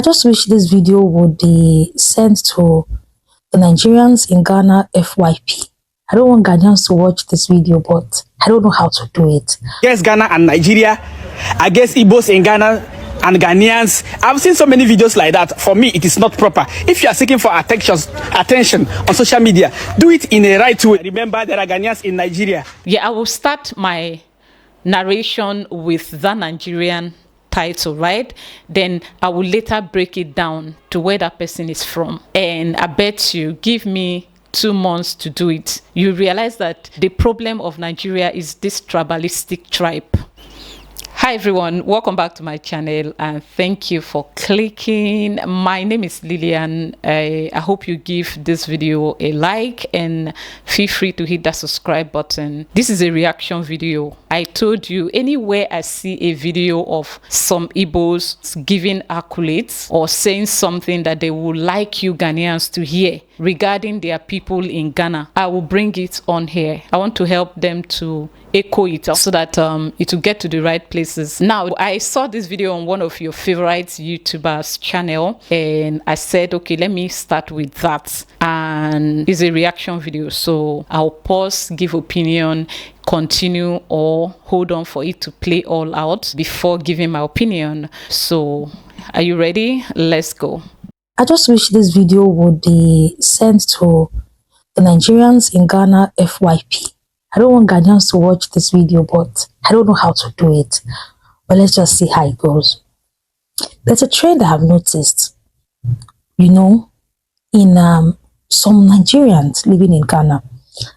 I just wish this video would be sent to the Nigerians in Ghana FYP. I don't want Ghanaians to watch this video, but I don't know how to do it. Against Ghana and Nigeria, against Igbos in Ghana and Ghanaians. I've seen so many videos like that. For me, it is not proper. If you are seeking for attention on social media, do it in a right way. Remember, there are Ghanaians in Nigeria. Yeah, I will start my narration with the Nigerian title, right? Then I will later break it down to where that person is from. And I bet you, give me 2 months to do it, you realize that the problem of Nigeria is this tribalistic tribe. Hi everyone, welcome back to my channel and thank you for clicking. My name is Lillian. I hope you give this video a like and feel free to hit that subscribe button. This is a reaction video. I told you, anywhere I see a video of some Igbos giving accolades or saying something that they would like you Ghanaians to hear regarding their people in Ghana, I will bring it on here. I want to help them to echo it so that it will get to the right places. Now, I saw this video on one of your favorite YouTubers channel and I said, okay, let me start with that. And it's a reaction video, so I'll pause, give opinion, continue, or hold on for it to play all out before giving my opinion. So are you ready? Let's go. I just wish this video would be sent to the Nigerians in Ghana FYP. I don't want Ghanaians to watch this video, but I don't know how to do it. But let's just see how it goes. There's a trend I have noticed, you know, in some Nigerians living in Ghana.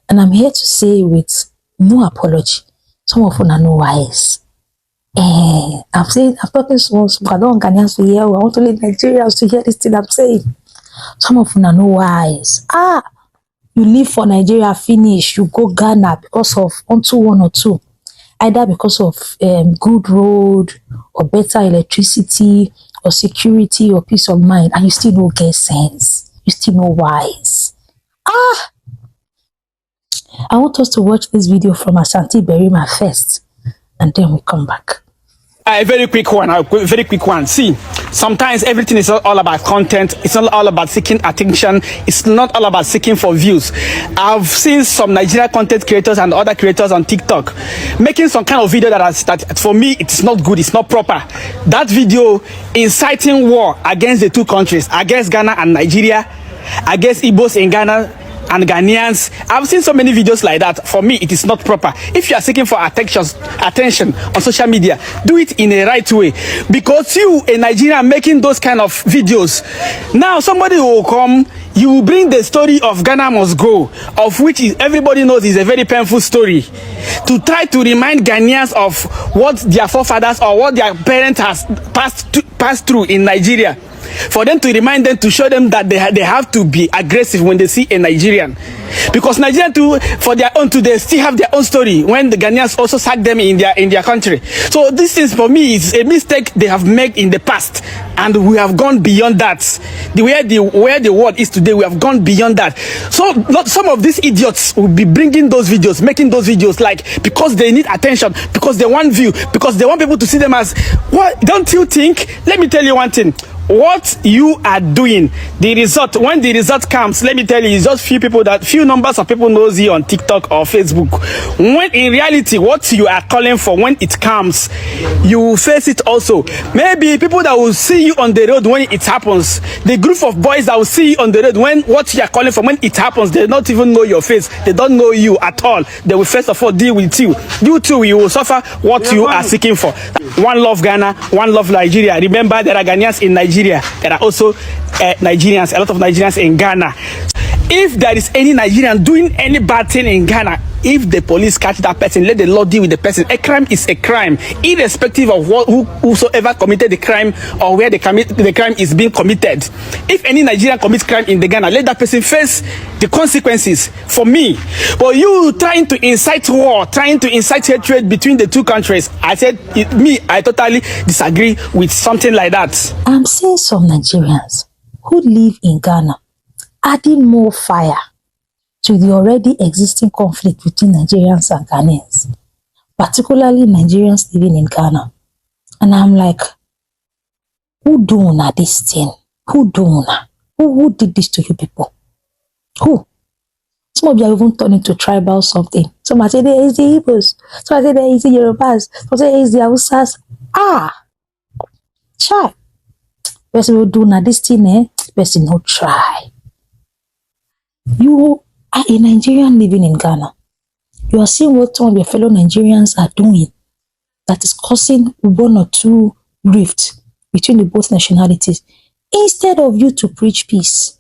And I'm here to say with no apology, some of them are no wise. I've talked so much, but I don't want Ghanaians to hear. I want only Nigerians to hear this thing I'm saying. Some of them are no wise. You leave for Nigeria, finish, you go Ghana because of onto 1 or 2. Either because of good road or better electricity or security or peace of mind, and you still don't get sense. You still no wise. I want us to watch this video from Ashanti Berima first, and then we come back. A very quick one. See, sometimes everything is all about content. It's not all about seeking attention. It's not all about seeking for views. I've seen some Nigerian content creators and other creators on TikTok making some kind of video that for me, it's not good. It's not proper. That video inciting war against the two countries, against Ghana and Nigeria, against Igbos in Ghana and Ghanaians. I've seen so many videos like that. For me, it is not proper. If you are seeking for attention on social media, do it in a right way. Because you, a Nigerian, making those kind of videos, now somebody will come, you will bring the story of Ghana Must Go, of which everybody knows is a very painful story, to try to remind Ghanaians of what their forefathers or what their parents has passed through in Nigeria. For them to remind them, to show them that they have to be aggressive when they see a Nigerian. Because Nigerians too, for their own too, they still have their own story when the Ghanaians also sacked them in their country. So this is, for me, is a mistake they have made in the past. And we have gone beyond that. Where the world is today, we have gone beyond that. So some of these idiots will be bringing those videos, making those videos, like, because they need attention, because they want view, because they want people to see them as, what, don't you think? Let me tell you one thing. What you are doing, the result, when the result comes, let me tell you, it's just few numbers of people knows you on TikTok or Facebook. When in reality, what you are calling for, when it comes, you will face it also. Maybe people that will see you on the road when it happens, the group of boys that will see you on the road when what you are calling for, when it happens, they don't even know your face. They don't know you at all. They will first of all deal with you. You too, you will suffer what you are seeking for. One love Ghana, one love Nigeria. Remember, there are Ghanaians in Nigeria. There are also Nigerians, a lot of Nigerians in Ghana. If there is any Nigerian doing any bad thing in Ghana, if the police catch that person, let the law deal with the person. A crime is a crime, irrespective of whosoever committed the crime or where the crime is being committed. If any Nigerian commits crime in the Ghana, let that person face the consequences. For me, but you trying to incite war, trying to incite hatred between the two countries, I said, I totally disagree with something like that. I'm seeing some Nigerians who live in Ghana adding more fire to the already existing conflict between Nigerians and Ghanaians, particularly Nigerians living in Ghana. And I'm like, Who do una this thing? Who do una? Who did this to you people? Who? Some of you are even turning to tribal something. Some might say there is the Igbos. Some might say there is the Yorubas. Some say there is the Hausas. Try. Person will do na this thing, person no try. You are a Nigerian living in Ghana. You are seeing what some of your fellow Nigerians are doing that is causing one or two rifts between the both nationalities. Instead of you to preach peace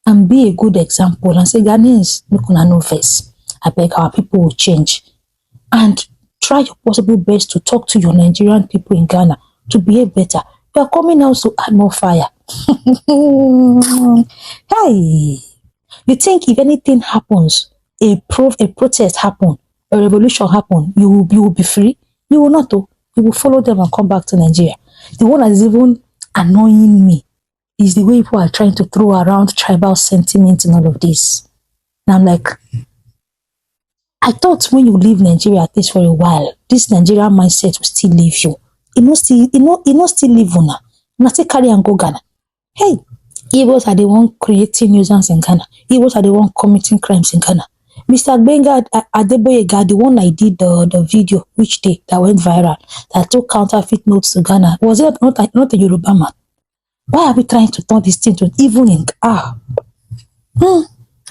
and be a good example and say, Ghanaians, make una no vex. I beg our people will change. And try your possible best to talk to your Nigerian people in Ghana to behave better. You are coming out to add more fire. Hey, you think if anything happens, a protest happen, a revolution happen, you will be free? You will not, though. You will follow them and come back to Nigeria. The one that is even annoying me is the way people are trying to throw around tribal sentiment in all of this. And I'm like, I thought when you leave Nigeria at least for a while, this Nigerian mindset will still leave you. It not still leave una. Not still carry and go Ghana. Hey, Igbos are the one creating nuisance in Ghana. Igbos are the one committing crimes in Ghana. Mr. Benga Adeboyega, the one I did the video which day that went viral, that took counterfeit notes to Ghana, was it not a Yoruba man? Why are we trying to turn this thing to even in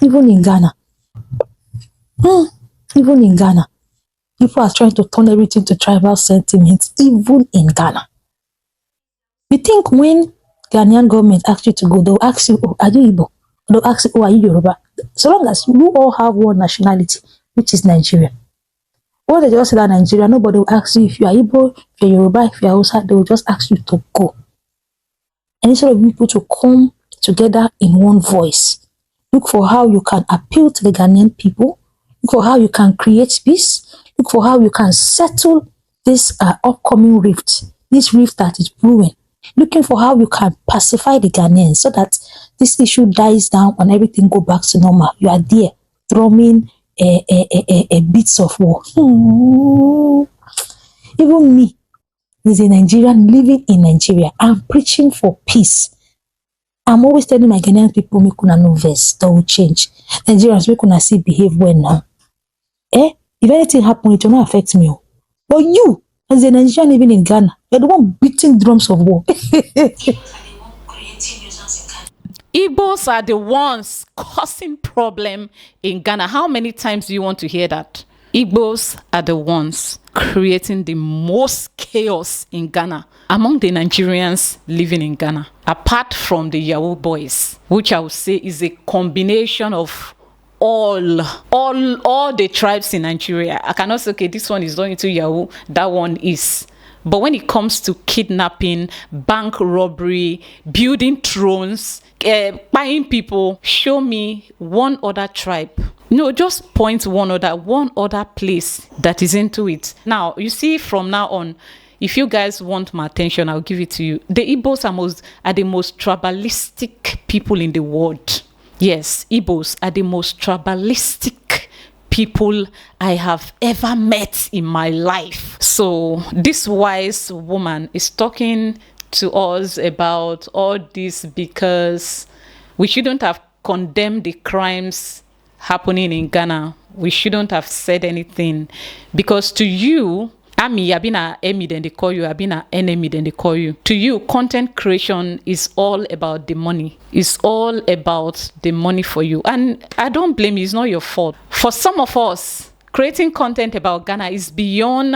even in Ghana? Even in Ghana, people are trying to turn everything to tribal sentiments, even in Ghana. You think when Ghanaian government asks you to go, they'll ask you, oh, are you Igbo? They'll ask you, oh, are you Yoruba? So long as you all have one nationality, which is Nigeria. When they just say that Nigeria, nobody will ask you if you are Igbo, if you're Yoruba, if you're Hausa, they will just ask you to go. And instead of people to come together in one voice, look for how you can appeal to the Ghanaian people, look for how you can create peace, look for how you can settle this upcoming rift, this rift that is brewing, looking for how you can pacify the Ghanaians so that this issue dies down and everything go back to normal. You are there drumming a bits of war. Even me, as a Nigerian living in Nigeria, I'm preaching for peace. I'm always telling my Ghanaian people, make una no vex, that will change. Nigerians, make una see behave well now. If anything happen, it will not affect me. But you, as a Nigerian living in Ghana, you're the one beating drums of war. Igbos are the ones causing problem in Ghana. How many times do you want to hear that? Igbos are the ones creating the most chaos in Ghana among the Nigerians living in Ghana, apart from the Yahoo boys, which I would say is a combination of all the tribes in Nigeria. I cannot say, okay, this one is going into Yahoo, that one is. But when it comes to kidnapping, bank robbery, building thrones, buying people, show me one other tribe. No, just point one other place that is into it. Now, you see, from now on, if you guys want my attention, I'll give it to you. The Igbos are the most tribalistic people in the world. Yes, Igbos are the most tribalistic people I have ever met in my life. So this wise woman is talking to us about all this because we shouldn't have condemned the crimes happening in Ghana. We shouldn't have said anything because to you, Ami, I've been an enemy, then they call you. I've been an enemy, then they call you. To you, content creation is all about the money. It's all about the money for you. And I don't blame you. It's not your fault. For some of us, creating content about Ghana is beyond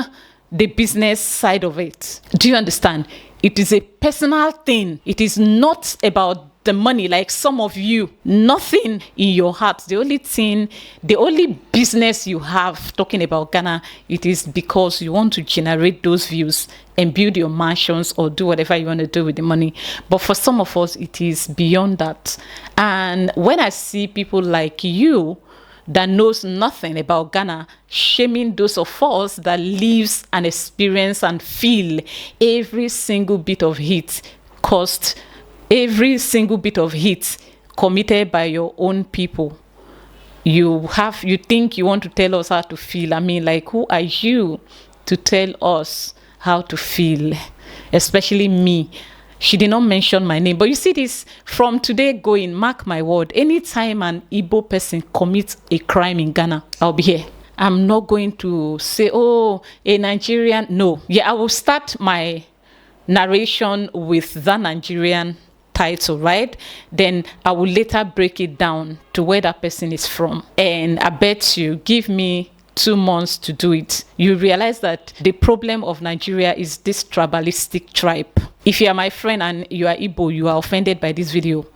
the business side of it. Do you understand? It is a personal thing. It is not about the money like some of you. Nothing in your heart. The only business you have talking about Ghana, it is because you want to generate those views and build your mansions or do whatever you want to do with the money. But for some of us, it is beyond that. And when I see people like you that knows nothing about Ghana shaming those of us that lives and experience and feel every single bit of hit caused, every single bit of hit committed by your own people, you think you want to tell us how to feel. I mean, like, who are you to tell us how to feel? Especially me, She did not mention my name. But you see this, from today going, mark my word, anytime an Igbo person commits a crime in Ghana, I'll be here. I'm not going to say, oh, a Nigerian. No. Yeah, I will start my narration with the Nigerian title, right? Then I will later break it down to where that person is from. And I bet you, give me 2 months to do it, you realize that the problem of Nigeria is this tribalistic tribe. If you are my friend and you are Igbo, you are offended by this video,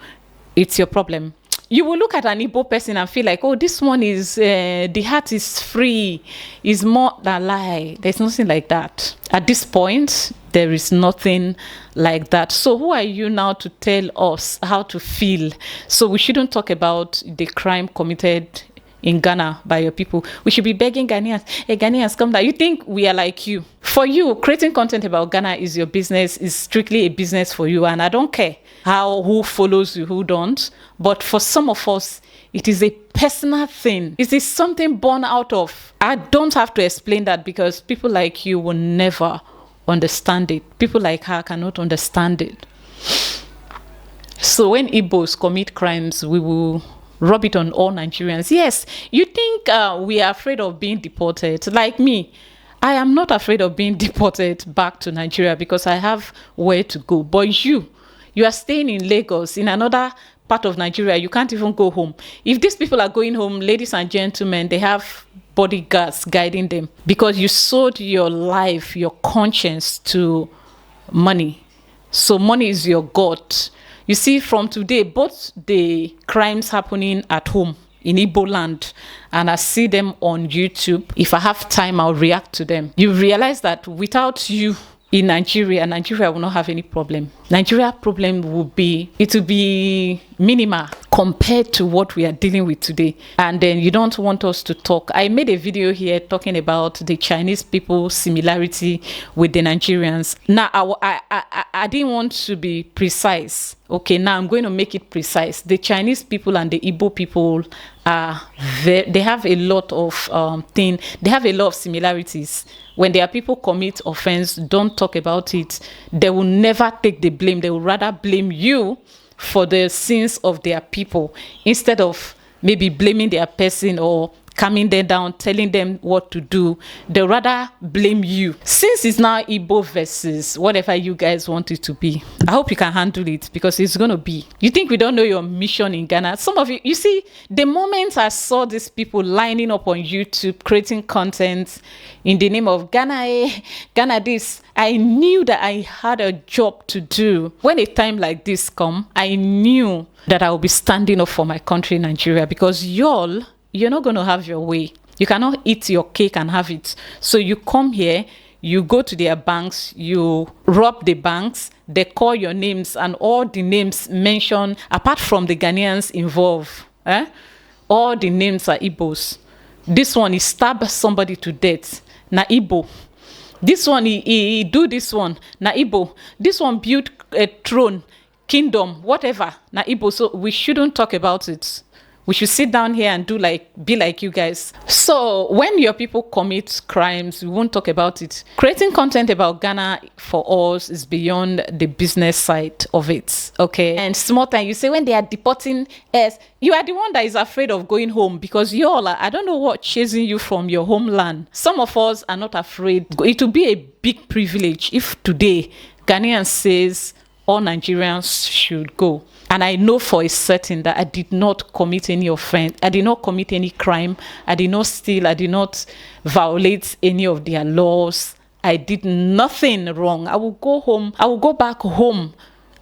it's your problem. You will look at an Igbo person and feel like, oh, this one is, the heart is free, is more than lie. There's nothing like that. At this point, there is nothing like that. So who are you now to tell us how to feel? So we shouldn't talk about the crime committed in Ghana by your people. We should be begging Ghanaians, hey, Ghanaians, come down. You think we are like you? For you, creating content about Ghana is your business, is strictly a business for you. And I don't care who follows you, who don't. But for some of us, it is a personal thing. It is something born out of. I don't have to explain that because people like you will never understand it. People like her cannot understand it. So when Igbos commit crimes, we will rub it on all Nigerians. Yes, you think we are afraid of being deported. Like me, I am not afraid of being deported back to Nigeria because I have where to go. But you are staying in Lagos, in another part of Nigeria. You can't even go home. If these people are going home, ladies and gentlemen, they have bodyguards guiding them because you sold your life, your conscience to money. So money is your God. You see, from today, both the crimes happening at home in Igbo land and I see them on YouTube, if I have time, I'll react to them. You realize that without you in Nigeria will not have any problem. Nigeria problem will be minimal compared to what we are dealing with today. And then you don't want us to talk. I made a video here talking about the Chinese people's similarity with the Nigerians. Now, I didn't want to be precise. Okay, now I'm going to make it precise. The Chinese people and the Igbo people they have a lot of they have a lot of similarities. When their people commit offense, don't talk about it. They will never take the blame. They will rather blame you for the sins of their people instead of maybe blaming their person or calming them down, telling them what to do. They rather blame you. Since it's now Igbo versus whatever you guys want it to be, I hope you can handle it because it's going to be. You think we don't know your mission in Ghana? Some of you see, the moment I saw these people lining up on YouTube, creating content in the name of Ghana, Ghana this, I knew that I had a job to do. When a time like this come, I knew that I will be standing up for my country, Nigeria, because you're not going to have your way. You cannot eat your cake and have it. So you come here, you go to their banks, you rob the banks, they call your names and all the names mentioned, apart from the Ghanaians involved, all the names are Igbos. This one, he stabbed somebody to death. Na Igbo. This one, he do this one. Na Igbo. This one built a throne, kingdom, whatever. Na Igbo. So we shouldn't talk about it. We should sit down here and be like you guys. So when your people commit crimes, we won't talk about it. Creating content about Ghana for us is beyond the business side of it. Okay. And small time, you say when they are deporting us, you are the one that is afraid of going home because y'all are, I don't know what chasing you from your homeland. Some of us are not afraid. It will be a big privilege if today Ghanaian says all Nigerians should go. And I know for a certain that I did not commit any offense. I did not commit any crime. I did not steal. I did not violate any of their laws. I did nothing wrong. I will go home. I will go back home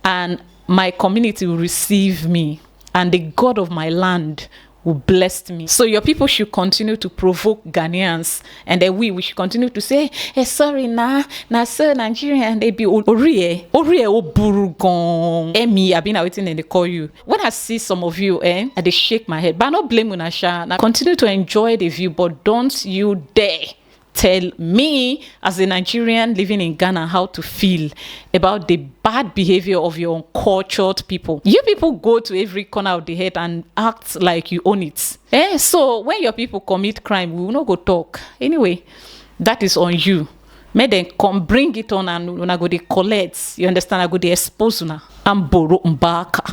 and my community will receive me. And the God of my land will bless me. So your people should continue to provoke Ghanaians, and then we should continue to say, hey, sorry, sir, Nigerian, and they be Orie Oburugon. Emi, I've been waiting and they call you. When I see some of you, and they shake my head, but I not blame Unasha. Now continue to enjoy the view, but don't you dare tell me as a Nigerian living in Ghana how to feel about the bad behavior of your uncultured people. You people go to every corner of the head and act like you own it. So when your people commit crime, we will not go talk. Anyway, that is on you. Make them come bring it on and una go dey collect. You understand? I go dey expose una and borrow mbaka.